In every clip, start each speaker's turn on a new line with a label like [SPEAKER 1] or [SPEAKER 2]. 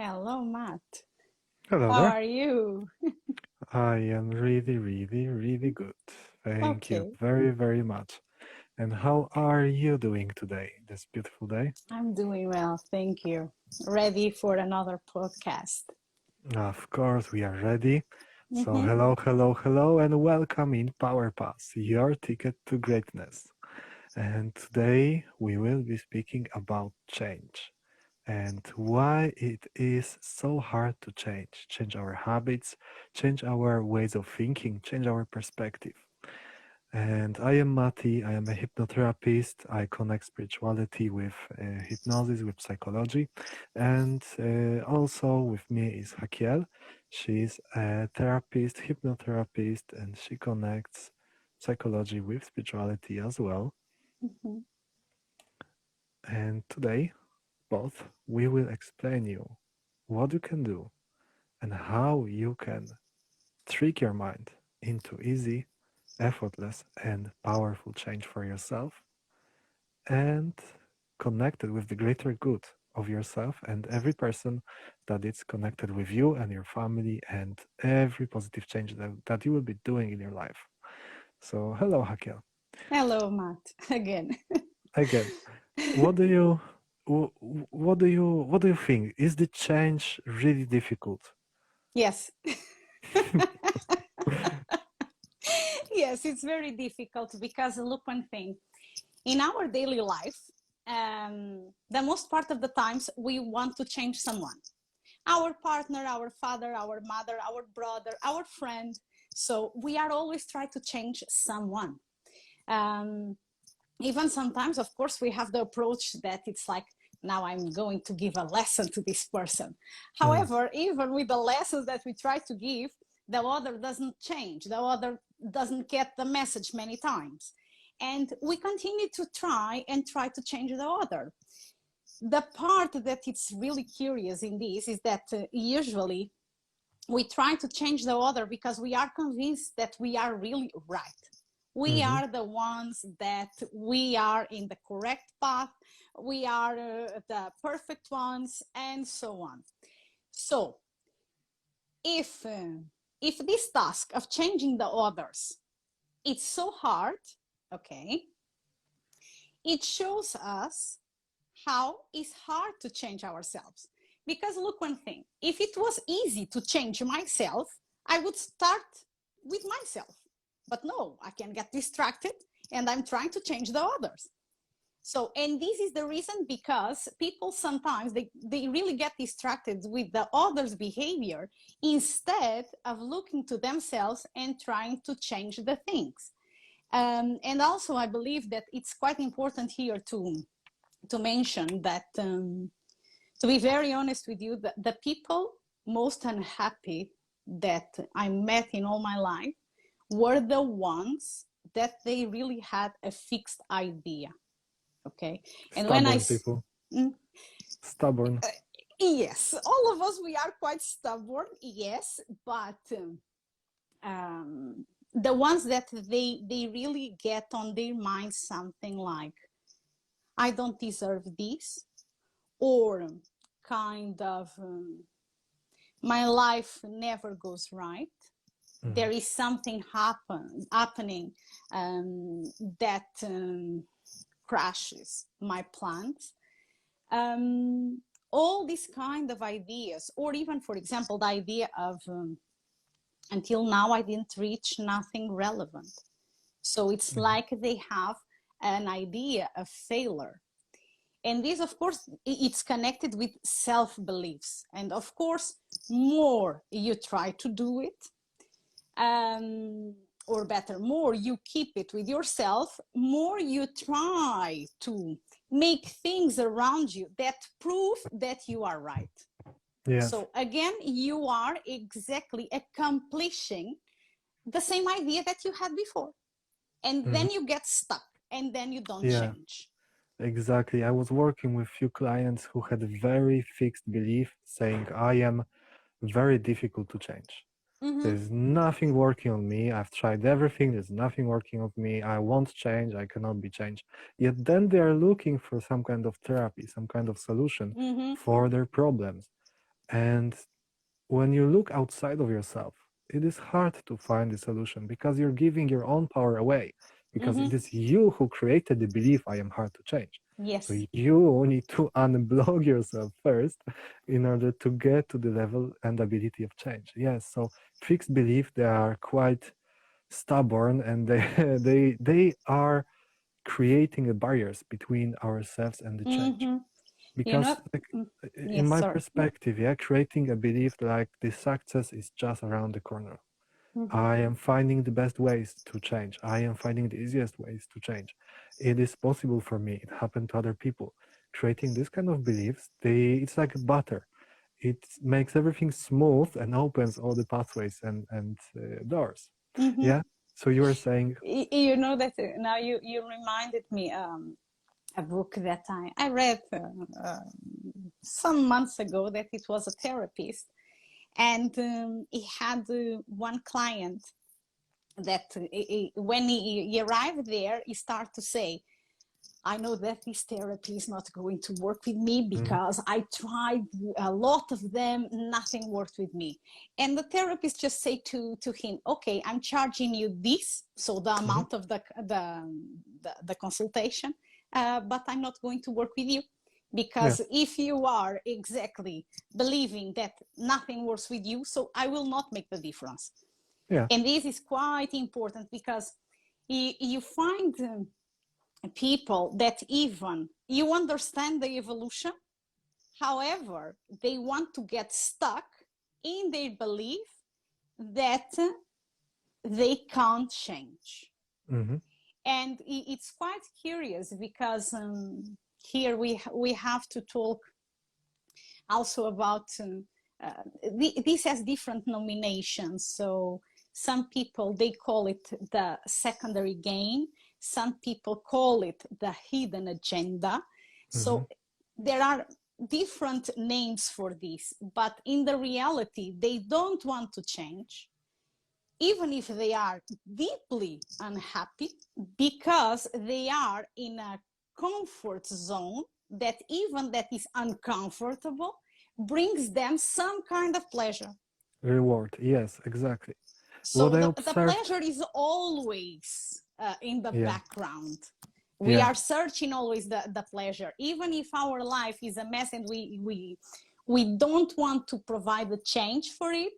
[SPEAKER 1] Hello, Matt.
[SPEAKER 2] Hello
[SPEAKER 1] How
[SPEAKER 2] there.
[SPEAKER 1] are you?
[SPEAKER 2] I am really, really, really good. Thank you
[SPEAKER 1] Okay,
[SPEAKER 2] very, very much. And how are you doing today, this beautiful day?
[SPEAKER 1] I'm doing well, thank you. Ready for another podcast.
[SPEAKER 2] Of course, we are ready. So,
[SPEAKER 1] Mm-hmm.
[SPEAKER 2] hello, hello, hello, and welcome in Power Pass, your ticket to greatness. And today we will be speaking about change and why it is so hard to change our habits, change our ways of thinking, change our perspective. And I am Mati. I am a hypnotherapist. I connect spirituality with hypnosis, with psychology. And also with me is Hakiel. She's a therapist, hypnotherapist, and she connects psychology with spirituality as well.
[SPEAKER 1] Mm-hmm.
[SPEAKER 2] And today, both, we will explain you what you can do and how you can trick your mind into easy, effortless, and powerful change for yourself and connected with the greater good of yourself and every person that is connected with you and your family and every positive change that you will be doing in your life. So, hello, Hakel.
[SPEAKER 1] Hello, Matt, again.
[SPEAKER 2] Again, what do you what do you think? Is the change really difficult?
[SPEAKER 1] Yes. Yes, it's very difficult because look one thing. In our daily life, the most part of the times we want to change someone. Our partner, our father, our mother, our brother, our friend. So we are always trying to change someone. Um, Even sometimes, of course, we have the approach that it's like, now I'm going to give a lesson to this person.
[SPEAKER 2] Mm,
[SPEAKER 1] However, even with the lessons that we try to give, the other doesn't change, the other doesn't get the message many times. And we continue to try to change the other. The part that it's really curious in this is that usually we try to change the other because we are convinced that we are really right. We
[SPEAKER 2] mm-hmm.
[SPEAKER 1] are the ones that we are in the correct path. We are the perfect ones, and so on. So, if uh, if this task of changing the others it's so hard, okay, it shows us how it's hard to change ourselves. Because look one thing, if it was easy to change myself, I would start with myself. But no, I can get distracted and I'm trying to change the others. So, and this is the reason because people sometimes they really get distracted with the other's behavior instead of looking to themselves and trying to change the things. And also, I believe that it's quite important here to mention that, to be very honest with you, the people most unhappy that I met in all my life were the ones that they really had a fixed idea. Okay. And when
[SPEAKER 2] Stubborn people.
[SPEAKER 1] mm,
[SPEAKER 2] Stubborn.
[SPEAKER 1] yes, all of us, we are quite stubborn, yes, but the ones that they really get on their mind something like, I don't deserve this, or kind of, my life never goes right.
[SPEAKER 2] Mm,
[SPEAKER 1] There is something happening that crashes my plans. Um, all these kind of ideas, or even, for example, the idea of until now I didn't reach nothing relevant. So it's
[SPEAKER 2] mm,
[SPEAKER 1] like they have an idea of failure. And this, of course, it's connected with self-beliefs. And of course, more you try to do it, or better, more you keep it with yourself, more you try to make things around you that prove that you are right.
[SPEAKER 2] yes.
[SPEAKER 1] So again, you are exactly accomplishing the same idea that you had before. And
[SPEAKER 2] Mhm.
[SPEAKER 1] then you get stuck and then you don't
[SPEAKER 2] Yeah,
[SPEAKER 1] change.
[SPEAKER 2] exactly. I was working with few clients who had a very fixed belief saying, I am very difficult to change.
[SPEAKER 1] Mm-hmm.
[SPEAKER 2] There's nothing working on me. I've tried everything. There's nothing working on me. I won't change. I cannot be changed. Yet then they are looking for some kind of therapy, some kind of solution
[SPEAKER 1] Mm-hmm.
[SPEAKER 2] for their problems. And when you look outside of yourself, it is hard to find the solution because you're giving your own power away, because
[SPEAKER 1] Mm-hmm.
[SPEAKER 2] it is you who created the belief I am hard to change. So
[SPEAKER 1] Yes.
[SPEAKER 2] you need to unblock yourself first in order to get to the level and ability of change. Yes, so fixed belief, they are quite stubborn, and they they are creating barriers between ourselves and the change.
[SPEAKER 1] Mm-hmm. You know,
[SPEAKER 2] Because like,
[SPEAKER 1] mm,
[SPEAKER 2] in
[SPEAKER 1] yes,
[SPEAKER 2] my
[SPEAKER 1] sorry.
[SPEAKER 2] perspective, yeah, creating a belief like the success is just around the corner.
[SPEAKER 1] Mm-hmm.
[SPEAKER 2] I am finding the best ways to change. I am finding the easiest ways to change. It is possible for me. It happened to other people. Creating this kind of beliefs, it's like butter. It makes everything smooth and opens all the pathways and doors.
[SPEAKER 1] Mm-hmm.
[SPEAKER 2] Yeah. So you were saying,
[SPEAKER 1] You know that now you reminded me a book that I read some months ago, that it was a therapist, and he had one client that when he arrived there, he started to say, I know that this therapy is not going to work with me
[SPEAKER 2] mhm,
[SPEAKER 1] because I tried a lot of them, nothing worked with me. And the therapist just say to him, okay, I'm charging you this, so the
[SPEAKER 2] mhm,
[SPEAKER 1] amount of the consultation, but I'm not going to work with you.
[SPEAKER 2] yeah,
[SPEAKER 1] Because if you are exactly believing that nothing works with you, so I will not make the difference.
[SPEAKER 2] yeah,
[SPEAKER 1] And this is quite important because you find people that even you understand the evolution, however, they want to get stuck in their belief that they can't change.
[SPEAKER 2] mhm,
[SPEAKER 1] And it's quite curious because here we have to talk also about this has different nominations. So some people, they call it the secondary gain, some people call it the hidden agenda.
[SPEAKER 2] mhm,
[SPEAKER 1] So there are different names for this, but in the reality they don't want to change, even if they are deeply unhappy, because they are in a comfort zone that, even that is uncomfortable, brings them some kind of pleasure.
[SPEAKER 2] reward. Yes, exactly. What
[SPEAKER 1] So
[SPEAKER 2] I
[SPEAKER 1] the
[SPEAKER 2] observed,
[SPEAKER 1] pleasure is always in the
[SPEAKER 2] yeah,
[SPEAKER 1] background. We
[SPEAKER 2] yeah,
[SPEAKER 1] are searching always the pleasure, even if our life is a mess and we don't want to provide a change for it.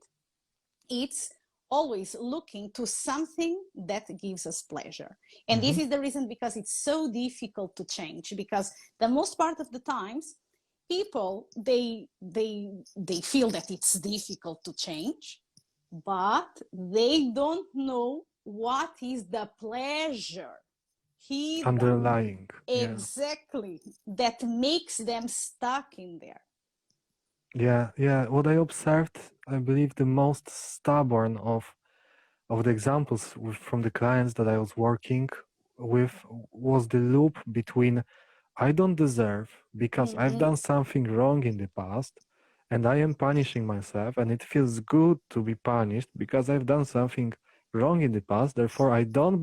[SPEAKER 1] It's always looking to something that gives us pleasure. And this
[SPEAKER 2] mhm,
[SPEAKER 1] is the reason because it's so difficult to change, because the most part of the times people they feel that it's difficult to change, but they don't know what is the pleasure hidden
[SPEAKER 2] underlying, yeah.
[SPEAKER 1] exactly that makes them stuck in there.
[SPEAKER 2] Yeah, yeah. What I observed, I believe the most stubborn of the examples from the clients that I was working with was the loop between I don't deserve because I've
[SPEAKER 1] Mm-hmm.
[SPEAKER 2] done something wrong in the past and I am punishing myself, and it feels good to be punished because I've done something wrong in the past. Therefore, I don't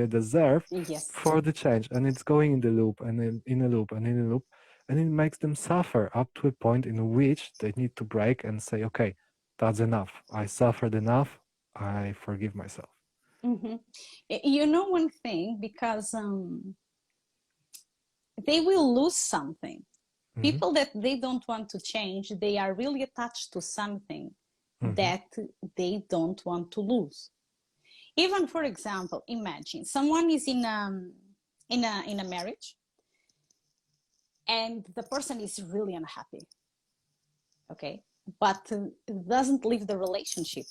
[SPEAKER 2] deserve
[SPEAKER 1] Yes.
[SPEAKER 2] for the change, and it's going in the loop and in a loop and in a loop, and it makes them suffer up to a point in which they need to break and say, okay, that's enough. I suffered enough. I forgive myself.
[SPEAKER 1] Mm-hmm. You know one thing, because they will lose something.
[SPEAKER 2] Hmm.
[SPEAKER 1] People that they don't want to change, they are really attached to something
[SPEAKER 2] Hmm.
[SPEAKER 1] that they don't want to lose. Even, for example, imagine someone is in a marriage, and the person is really unhappy, okay, but doesn't leave the relationship,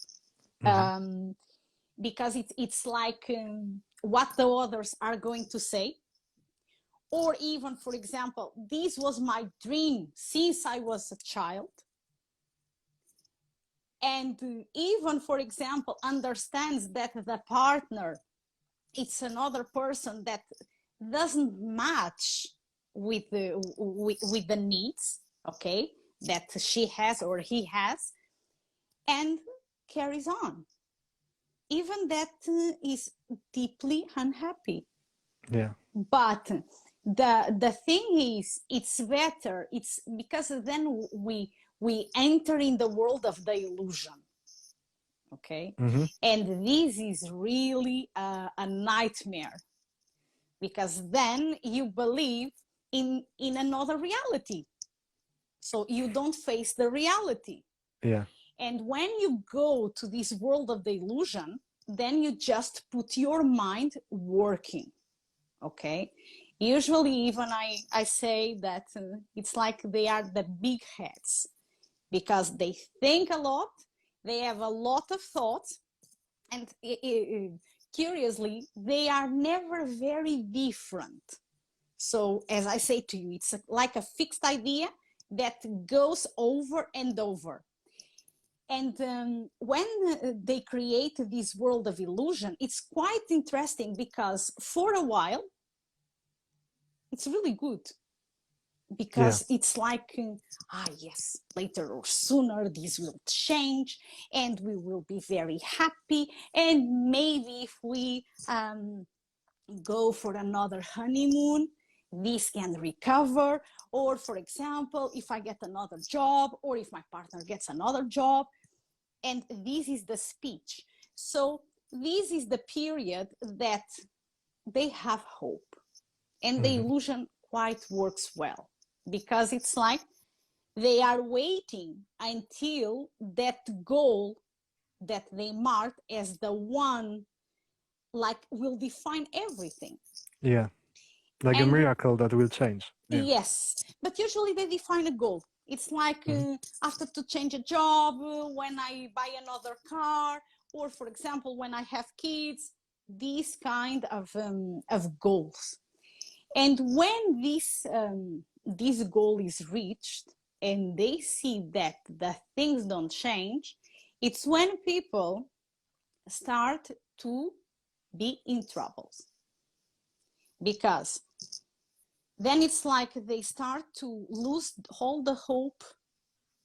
[SPEAKER 2] Hmm.
[SPEAKER 1] um, because it's like what the others are going to say. Or even, for example, this was my dream since I was a child. And even, for example, understands that the partner, it's another person that doesn't match with the needs, okay, that she has or he has, and carries on. Even that is deeply unhappy.
[SPEAKER 2] Yeah.
[SPEAKER 1] But the thing is, it's better, it's because then we enter in the world of the illusion. Okay.
[SPEAKER 2] Mm-hmm.
[SPEAKER 1] And this is really a nightmare, because then you believe in another reality, so you don't face the reality.
[SPEAKER 2] Yeah.
[SPEAKER 1] And when you go to this world of the illusion, then you just put your mind working. Okay. Usually even I say that it's like they are the big heads, because they think a lot, they have a lot of thoughts, and curiously, they are never very different. So, as I say to you, it's like a fixed idea that goes over and over. And when they create this world of illusion, it's quite interesting, because for a while, it's really good,
[SPEAKER 2] Yeah.
[SPEAKER 1] because it's like, yes, later or sooner this will change and we will be very happy, and maybe if we go for another honeymoon, this can recover. Or for example, if I get another job, or if my partner gets another job, and this is the speech. So this is the period that they have hope, and the
[SPEAKER 2] Mm-hmm.
[SPEAKER 1] illusion quite works well, because it's like they are waiting until that goal that they mark as the one, like, will define everything.
[SPEAKER 2] Yeah. Like a
[SPEAKER 1] And
[SPEAKER 2] miracle that will change. Yeah.
[SPEAKER 1] yes, but usually they define a goal. It's like
[SPEAKER 2] Mm-hmm.
[SPEAKER 1] after to change a job, when I buy another car, or for example, when I have kids, these kind of goals. And when this goal is reached, and they see that the things don't change, it's when people start to be in troubles, because then it's like they start to lose all the hope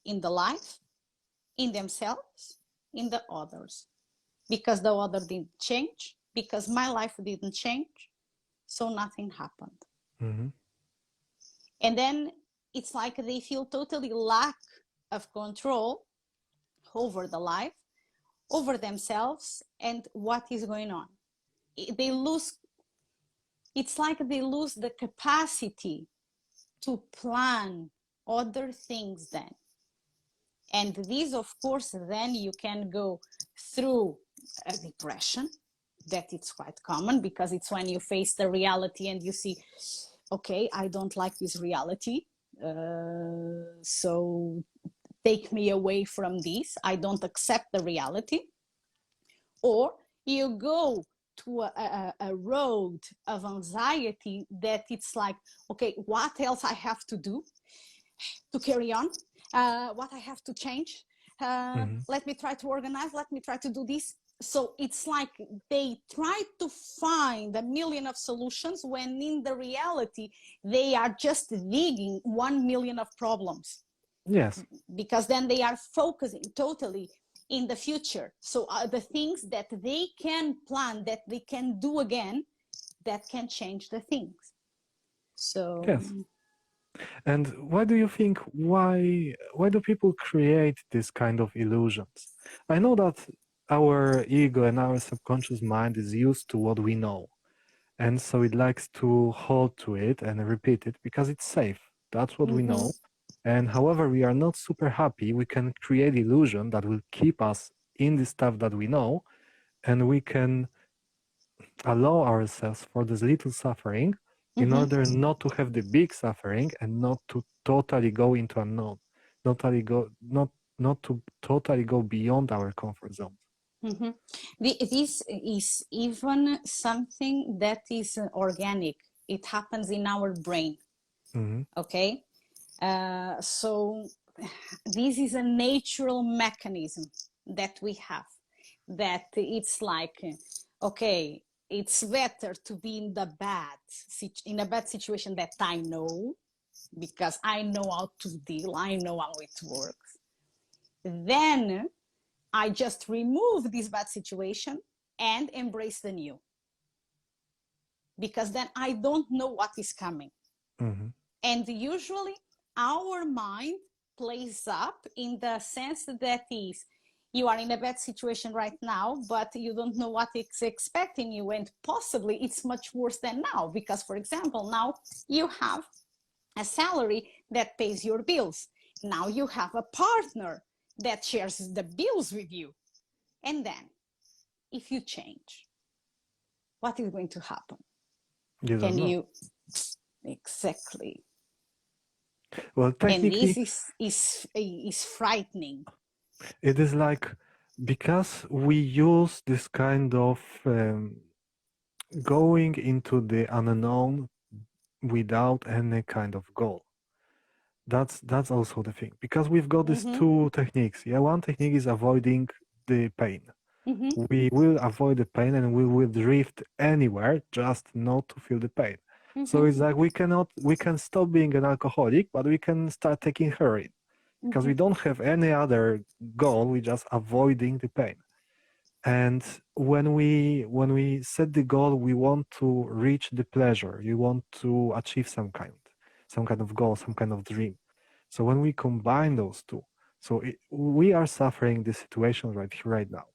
[SPEAKER 1] in the life, in themselves, in the others, because the other didn't change, because my life didn't change, so nothing happened.
[SPEAKER 2] Mm-hmm.
[SPEAKER 1] And then it's like they feel totally lack of control over the life, over themselves, and what is going on. They lose, it's like they lose the capacity to plan other things then. And this, of course, then you can go through a depression, that it's quite common, because it's when you face the reality and you see, okay, I don't like this reality. So take me away from this. I don't accept the reality. Or you go to a road of anxiety, that it's like, okay, what else I have to do to carry on? What I have to change?
[SPEAKER 2] Mm-hmm.
[SPEAKER 1] Let me try to organize. Let me try to do this. So it's like they try to find a million of solutions, when in the reality, they are just digging 1 million of problems,
[SPEAKER 2] Yes.
[SPEAKER 1] because then they are focusing totally in the future. So the things that they can plan, that they can do again, that can change the things. So
[SPEAKER 2] Yes. And why do you think why do people create this kind of illusions? I know that our ego and our subconscious mind is used to what we know. And so it likes to hold to it and repeat it because it's safe. That's what we
[SPEAKER 1] mm-hmm,
[SPEAKER 2] know. And however we are not super happy, we can create illusion that will keep us in the stuff that we know, and we can allow ourselves for this little suffering in
[SPEAKER 1] mm-hmm,
[SPEAKER 2] order not to have the big suffering and not to totally go into unknown, not to totally go beyond our comfort zone.
[SPEAKER 1] mm-hmm. This is even something that is organic. It happens in our brain.
[SPEAKER 2] Mm-hmm.
[SPEAKER 1] Okay. So this is a natural mechanism that we have, that it's like, okay, it's better to be in a bad situation that I know, because I know how to deal, I know how it works. Then I just remove this bad situation and embrace the new, because then I don't know what is coming.
[SPEAKER 2] Mm-hmm.
[SPEAKER 1] And usually our mind plays up in the sense that is you are in a bad situation right now, but you don't know what it's expecting you, and possibly it's much worse than now because, for example, now you have a salary that pays your bills. Now you have a partner that shares the bills with you. And then, if you change, what is going to happen?
[SPEAKER 2] You don't
[SPEAKER 1] Can
[SPEAKER 2] know.
[SPEAKER 1] you exactly?
[SPEAKER 2] Well,
[SPEAKER 1] And
[SPEAKER 2] technically,
[SPEAKER 1] this is frightening.
[SPEAKER 2] it is like because we use this kind of going into the unknown without any kind of goal. That's also the thing because we've got these
[SPEAKER 1] Mm-hmm,
[SPEAKER 2] two techniques. Yeah, one technique is avoiding the pain.
[SPEAKER 1] mm-hmm,
[SPEAKER 2] We will avoid the pain and we will drift anywhere just not to feel the pain. So
[SPEAKER 1] mm-hmm,
[SPEAKER 2] it's like we can stop being an alcoholic, but we can start taking heroin because
[SPEAKER 1] mm-hmm,
[SPEAKER 2] we don't have any other goal. We just avoiding the pain. And when we set the goal, we want to reach the pleasure. You want to achieve some kind of goal, some kind of dream. So when we combine those two, we are suffering this situation right here, right now.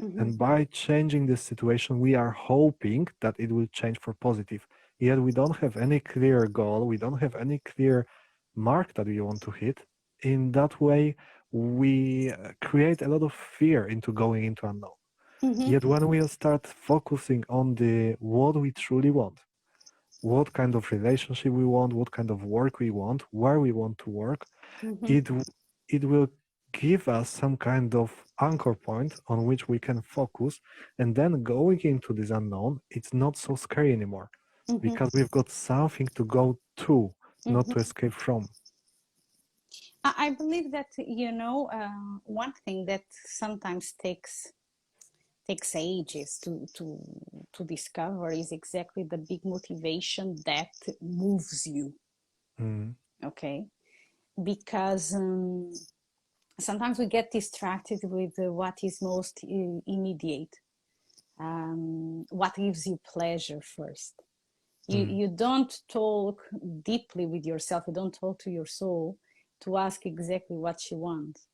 [SPEAKER 1] mm-hmm,
[SPEAKER 2] And by changing this situation, we are hoping that it will change for positive. Yet we don't have any clear goal. We don't have any clear mark that we want to hit. In that way, we create a lot of fear into going into unknown.
[SPEAKER 1] mm-hmm,
[SPEAKER 2] Yet when we start focusing on the what we truly want, what kind of relationship we want, what kind of work we want, where we want to work,
[SPEAKER 1] mm-hmm,
[SPEAKER 2] it it will give us some kind of anchor point on which we can focus, and then going into this unknown, it's not so scary anymore
[SPEAKER 1] mm-hmm,
[SPEAKER 2] because we've got something to go to, not to
[SPEAKER 1] mm-hmm.
[SPEAKER 2] escape from.
[SPEAKER 1] I believe that one thing that sometimes takes ages to discover is exactly the big motivation that moves you.
[SPEAKER 2] Mm,
[SPEAKER 1] Okay, because sometimes we get distracted with what is most immediate, what gives you pleasure first.
[SPEAKER 2] mm,
[SPEAKER 1] You don't talk deeply with yourself, you don't talk to your soul to ask exactly what she wants,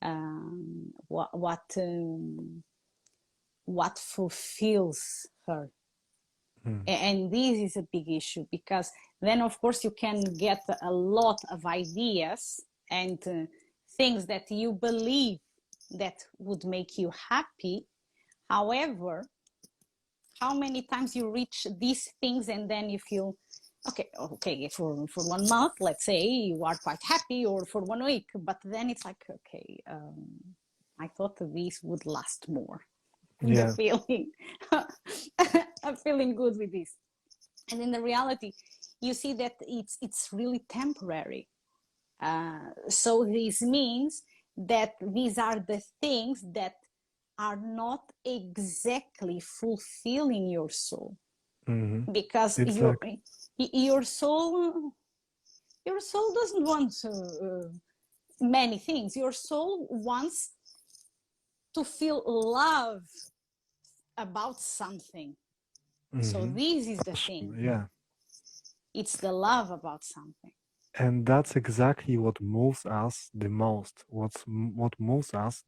[SPEAKER 1] um, what what um, what fulfills her.
[SPEAKER 2] mm,
[SPEAKER 1] And this is a big issue because then of course you can get a lot of ideas and things that you believe that would make you happy. However, how many times you reach these things and then you feel okay for 1 month, let's say, you are quite happy, or for 1 week, but then it's like, okay, I thought this would last more. The
[SPEAKER 2] yeah.
[SPEAKER 1] feeling of feeling good with this, and in the reality you see that it's really temporary. So this means that these are the things that are not exactly fulfilling your soul,
[SPEAKER 2] Hmm.
[SPEAKER 1] because
[SPEAKER 2] It's like,
[SPEAKER 1] your soul your soul doesn't want many things. Your soul wants to feel love about something. So
[SPEAKER 2] hmm,
[SPEAKER 1] this is the
[SPEAKER 2] passion,
[SPEAKER 1] thing.
[SPEAKER 2] yeah.
[SPEAKER 1] It's the love about something.
[SPEAKER 2] And that's exactly what moves us the most. What moves us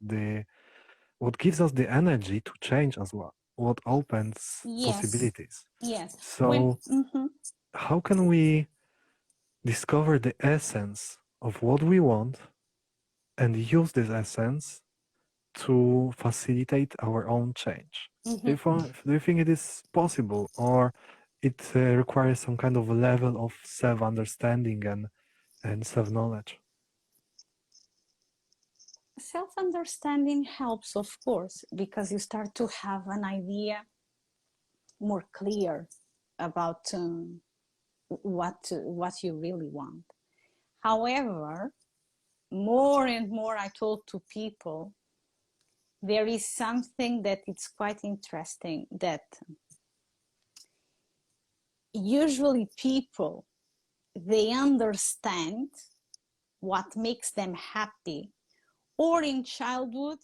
[SPEAKER 2] what gives us the energy to change as well. What opens
[SPEAKER 1] Yes,
[SPEAKER 2] possibilities.
[SPEAKER 1] yes. When
[SPEAKER 2] So how can we discover the essence of what we want and use this essence to facilitate our own change? Do you think it is possible, or it requires some kind of level of self-understanding and self-knowledge?
[SPEAKER 1] self-understanding helps, of course, because you start to have an idea more clear about what you really want. However, more and more I talk to people, there is something that it's quite interesting, that usually people, they understand what makes them happy, or in childhood,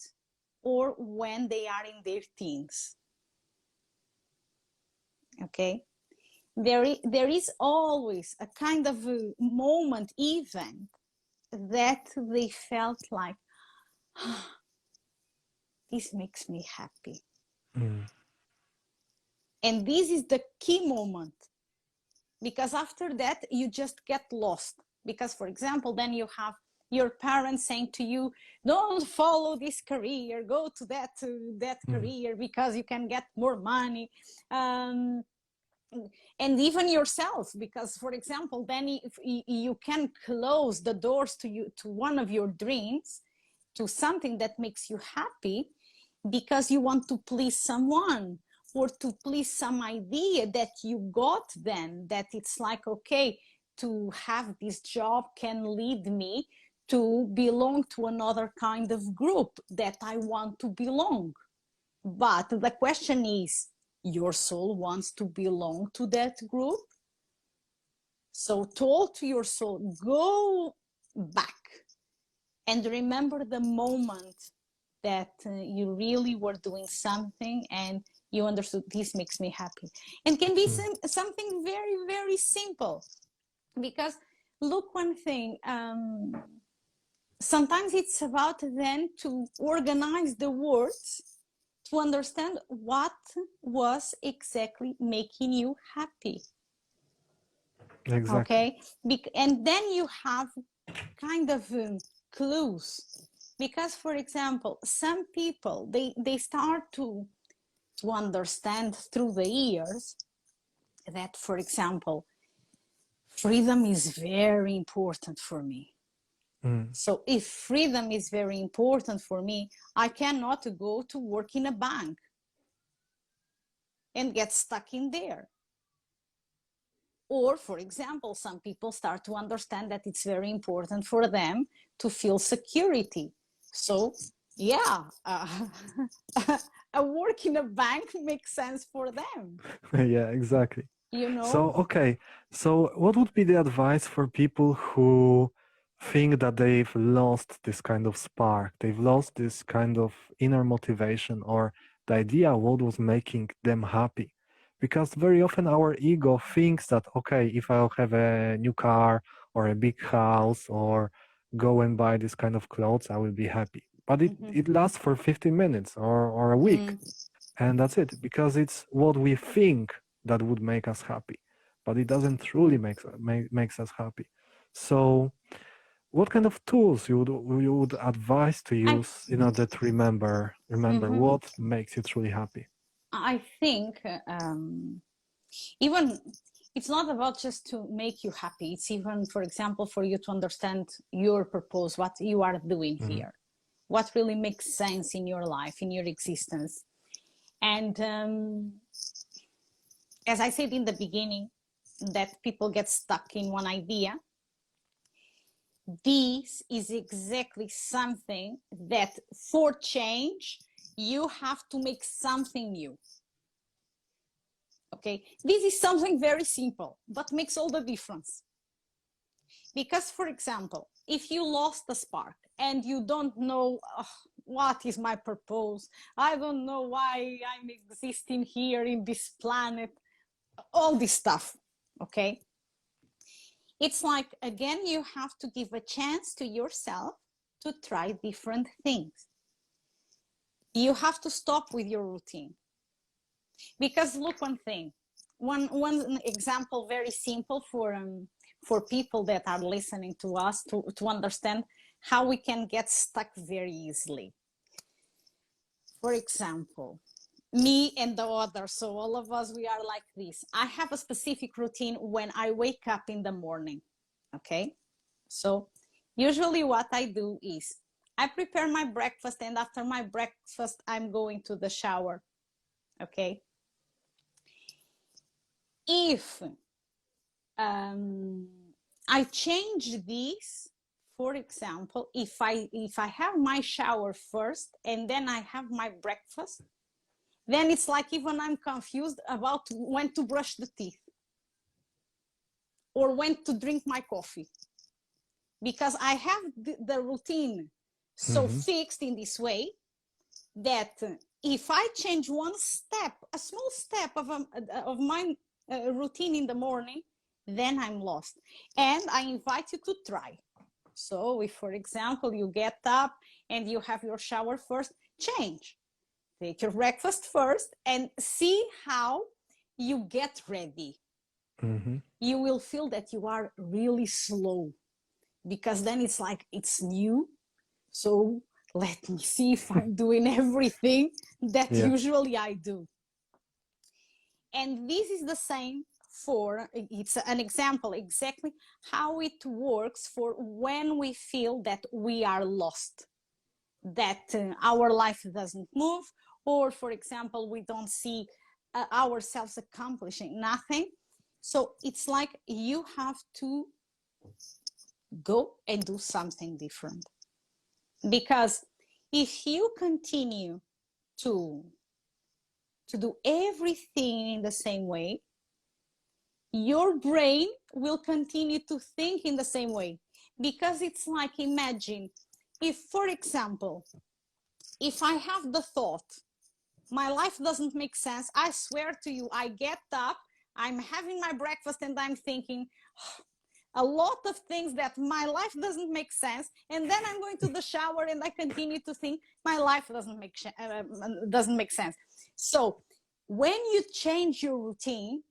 [SPEAKER 1] or when they are in their teens. Okay, there is always a kind of a moment, event that they felt like, this makes me happy.
[SPEAKER 2] Mm.
[SPEAKER 1] And this is the key moment, because after that you just get lost. Because, for example, then you have your parents saying to you, don't follow this career, go to that
[SPEAKER 2] Mm.
[SPEAKER 1] career because you can get more money. And even yourself, because, for example, then if you can close the doors to you, to one of your dreams, to something that makes you happy, because you want to please someone, or to please some idea that you got, then that it's like, okay, to have this job can lead me to belong to another kind of group that I want to belong. But the question is, your soul wants to belong to that group? So talk to your soul, go back and remember the moment that you really were doing something and you understood, this makes me happy. And can be
[SPEAKER 2] Mm.
[SPEAKER 1] something very, very simple. Because look, one thing, sometimes it's about then to organize the words to understand what was exactly making you happy.
[SPEAKER 2] Exactly.
[SPEAKER 1] Okay, and then you have kind of clues. Because, for example, some people, they start to understand through the years that, for example, freedom is very important for me.
[SPEAKER 2] Mm.
[SPEAKER 1] So if freedom is very important for me, I cannot go to work in a bank and get stuck in there. Or, for example, some people start to understand that it's very important for them to feel security. So, yeah, a work in a bank makes sense for them,
[SPEAKER 2] Yeah, exactly.
[SPEAKER 1] you know?
[SPEAKER 2] So, okay. So, what would be the advice for people who think that they've lost this kind of spark? They've lost this kind of inner motivation or the idea what was making them happy. Because very often our ego thinks that, okay, if I'll have a new car or a big house or go and buy this kind of clothes, I will be happy. But it lasts for 15 minutes or a week. And that's it, because it's what we think that would make us happy, but it doesn't truly makes us happy. So, what kind of tools you would advise to
[SPEAKER 1] I,
[SPEAKER 2] use in order to remember
[SPEAKER 1] mhm.
[SPEAKER 2] what makes you truly happy?
[SPEAKER 1] I think even it's not about just to make you happy. It's even, for example, for you to understand your purpose, what you are doing
[SPEAKER 2] Mhm.
[SPEAKER 1] here, what really makes sense in your life, in your existence. And as I said in the beginning, that people get stuck in one idea. This is exactly something that for change, you have to make something new. Okay, this is something very simple, but makes all the difference. Because, for example, if you lost the spark and you don't know what is my purpose, I don't know why I'm existing here in this planet, all this stuff, okay? It's like, again, you have to give a chance to yourself to try different things. You have to stop with your routine. Because look, one thing, one example, very simple for people that are listening to us to understand how we can get stuck very easily. For example, me and the others, so all of us, we are like this. I have a specific routine when I wake up in the morning. Okay, so usually what I do is I prepare my breakfast, and after my breakfast I'm going to the shower. Okay, if um, I change this, for example, if I have my shower first and then I have my breakfast, then it's like even I'm confused about when to brush the teeth or when to drink my coffee, because I have the routine so
[SPEAKER 2] Mhm.
[SPEAKER 1] fixed in this way that if I change one step, a small step of my routine in the morning, then I'm lost. And I invite you to try. So if, for example, you get up and you have your shower first, change. Take your breakfast first and see how you get ready.
[SPEAKER 2] Mm-hmm.
[SPEAKER 1] You will feel that you are really slow, because then it's like it's new. So let me see if I'm doing everything that
[SPEAKER 2] Yeah.
[SPEAKER 1] usually I do. And this is the same for, it's an example exactly how it works for when we feel that we are lost, that our life doesn't move, or for example, we don't see ourselves accomplishing nothing. So it's like you have to go and do something different. Because if you continue to do everything in the same way, your brain will continue to think in the same way. Because it's like, imagine if, for example, if I have the thought, my life doesn't make sense, I swear to you, I get up, I'm having my breakfast, and I'm thinking a lot of things that my life doesn't make sense, and then I'm going to the shower and I continue to think my life doesn't make sense. So when you change your routine,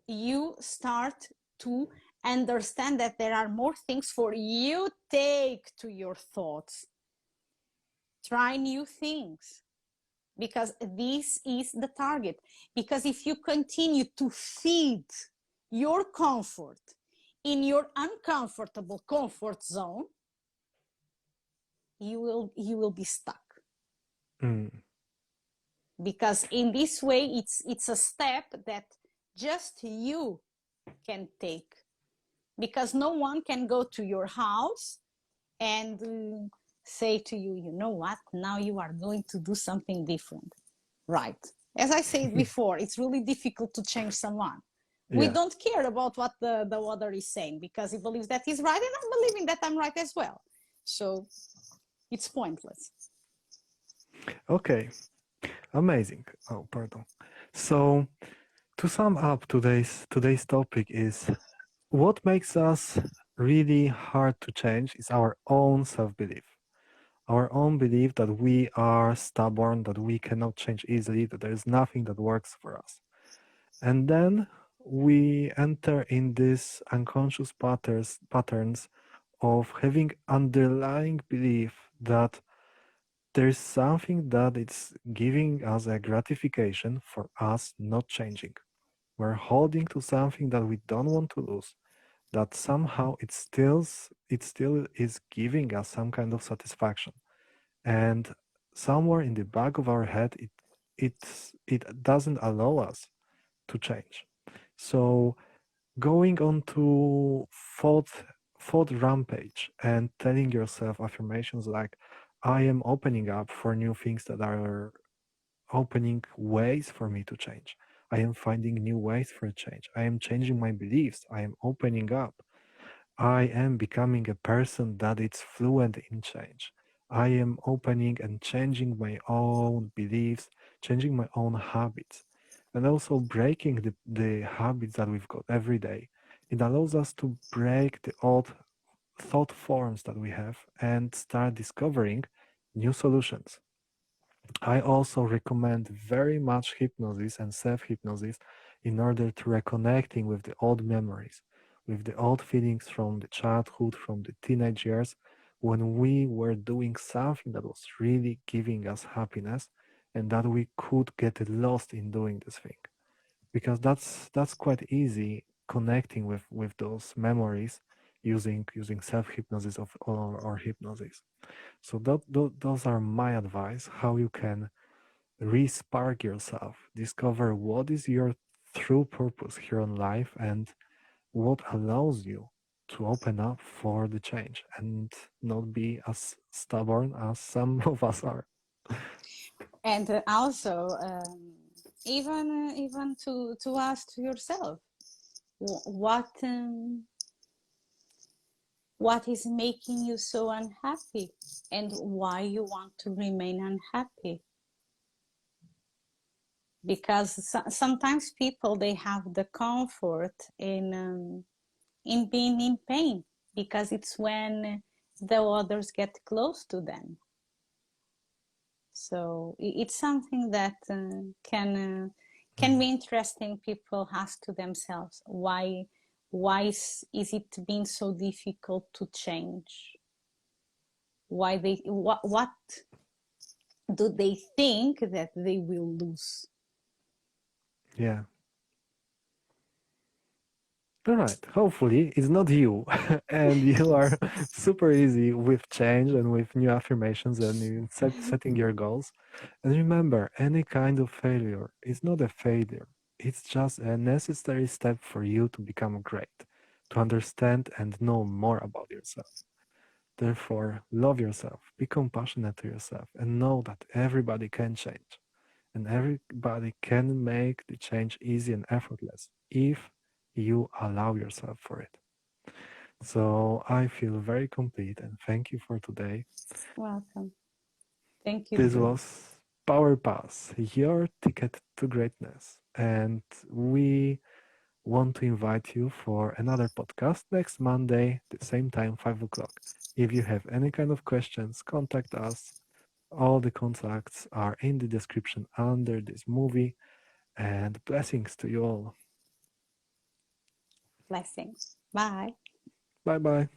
[SPEAKER 1] you start to understand that there are more things for you. Take to your thoughts, try new things, because this is the target. Because if you continue to feed your comfort in your uncomfortable comfort zone, you will be stuck.
[SPEAKER 2] Mm.
[SPEAKER 1] Because in this way, it's a step that just you can take, because no one can go to your house and say to you, you know what, now you are going to do something different, right? As I said before, it's really difficult to change someone. We
[SPEAKER 2] Yeah.
[SPEAKER 1] don't care about what the other is saying, because he believes that he's right and I'm believing that I'm right as well. So it's pointless.
[SPEAKER 2] Okay. Amazing. Oh, pardon. So to sum up today's topic is what makes us really hard to change is our own self-belief. Our own belief that we are stubborn, that we cannot change easily, that there is nothing that works for us. And then we enter in these unconscious patterns of having underlying belief that there's something that it's giving us a gratification for us not changing. We're holding to something that we don't want to lose, that somehow it still is giving us some kind of satisfaction. And somewhere in the back of our head it doesn't allow us to change. So going on to thought rampage and telling yourself affirmations like I am opening up for new things that are opening ways for me to change. I am finding new ways for change. I am changing my beliefs. I am opening up. I am becoming a person that is fluent in change. I am opening and changing my own beliefs, changing my own habits, and also breaking the habits that we've got every day. It allows us to break the old thought forms that we have and start discovering new solutions. I also recommend very much hypnosis and self-hypnosis in order to reconnecting with the old memories, with the old feelings from the childhood, from the teenage years, when we were doing something that was really giving us happiness and that we could get lost in doing this thing. Because that's quite easy connecting with those memories using self-hypnosis or hypnosis. So those are my advice how you can re-spark yourself, discover what is your true purpose here in life and what allows you to open up for the change and not be as stubborn as some of us are.
[SPEAKER 1] And also, even to ask to yourself, what is making you so unhappy, and why you want to remain unhappy. Because sometimes people, they have the comfort in being in pain, because it's when the others get close to them. So it's something that can be interesting. People ask to themselves why is it being so difficult to change? Why they what do they think that they will lose?
[SPEAKER 2] Yeah. All right. Hopefully, it's not you, and you are super easy with change and with new affirmations and in setting your goals. And remember, any kind of failure is not a failure. It's just a necessary step for you to become great, to understand and know more about yourself. Therefore, love yourself, be compassionate to yourself, and know that everybody can change. And everybody can make the change easy and effortless if you allow yourself for it. So I feel very complete and thank you for today.
[SPEAKER 1] Welcome. Thank you
[SPEAKER 2] This
[SPEAKER 1] too.
[SPEAKER 2] was Power Pass, your ticket to greatness. And we want to invite you for another podcast next Monday, the same time, 5 o'clock. If you have any kind of questions, contact us. All the contacts are in the description under this movie. And blessings to you all.
[SPEAKER 1] Blessings. Bye.
[SPEAKER 2] Bye bye.